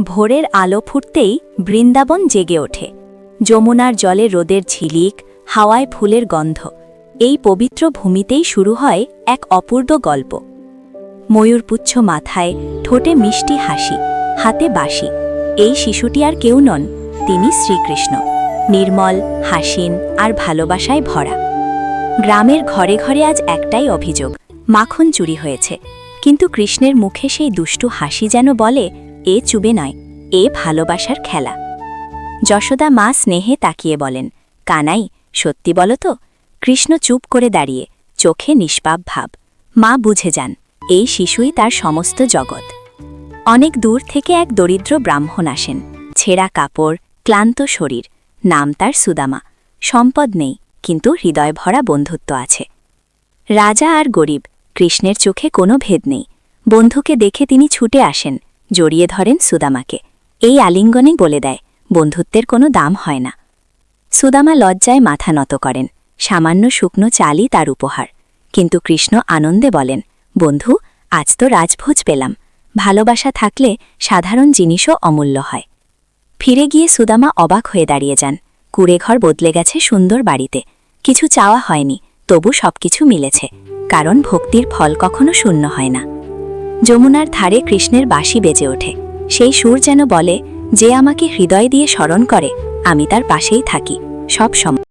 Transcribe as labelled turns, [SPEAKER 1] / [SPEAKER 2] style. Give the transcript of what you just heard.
[SPEAKER 1] ভোরের আলো ফুটতেই বৃন্দাবন জেগে ওঠে। যমুনার জলে রোদের ঝিলিক, হাওয়ায় ফুলের গন্ধ। এই পবিত্র ভূমিতেই শুরু হয় এক অপূর্ব গল্প। ময়ূরপুচ্ছ মাথায়, ঠোঁটে মিষ্টি হাসি, হাতে বাঁশি। এই শিশুটি আর কেউ নন, তিনি শ্রীকৃষ্ণ, নির্মল, হাসিন আর ভালোবাসায় ভরা। গ্রামের ঘরে ঘরে আজ একটাই অভিযোগ, মাখন চুরি হয়েছে। কিন্তু কৃষ্ণের মুখে সেই দুষ্টু হাসি যেন বলে, এ চুবে নয়, এ ভালোবাসার খেলা। যশোদা মা স্নেহে তাকিয়ে বলেন, কানাই, সত্যি বলো তো? কৃষ্ণ চুপ করে দাঁড়িয়ে, চোখে নিষ্পাপ ভাব। মা বুঝে যান, এই শিশুই তার সমস্ত জগৎ। অনেক দূর থেকে এক দরিদ্র ব্রাহ্মণ আসেন, ছেঁড়া কাপড়, ক্লান্ত শরীর। নাম তার সুদামা। সম্পদ নেই, কিন্তু হৃদয় ভরা বন্ধুত্ব আছে। রাজা আর গরিব, কৃষ্ণের চোখে কোনো ভেদ নেই। বন্ধুকে দেখে তিনি ছুটে আসেন, জড়িয়ে ধরেন সুদামাকে। এই আলিঙ্গনে বলে দেয়, বন্ধুত্বের কোনো দাম হয় না। সুদামা লজ্জায় মাথা নত করেন, সামান্য শুকনো চালই তার উপহার। কিন্তু কৃষ্ণ আনন্দে বলেন, বন্ধু, আজ তো রাজভোজ পেলাম। ভালোবাসা থাকলে সাধারণ জিনিসও অমূল্য হয়। ফিরে গিয়ে সুদামা অবাক হয়ে দাঁড়িয়ে যান। কুঁড়েঘর বদলে গেছে সুন্দর বাড়িতে। কিছু চাওয়া হয়নি, তবু সবকিছু মিলেছে, কারণ ভক্তির ফল কখনো শূন্য হয় না। যমুনার ধারে কৃষ্ণের বাঁশি বেজে ওঠে। সেই সুর যেন বলে, যে আমাকে হৃদয় দিয়ে স্মরণ করে, আমি তার পাশেই থাকি সব সময়।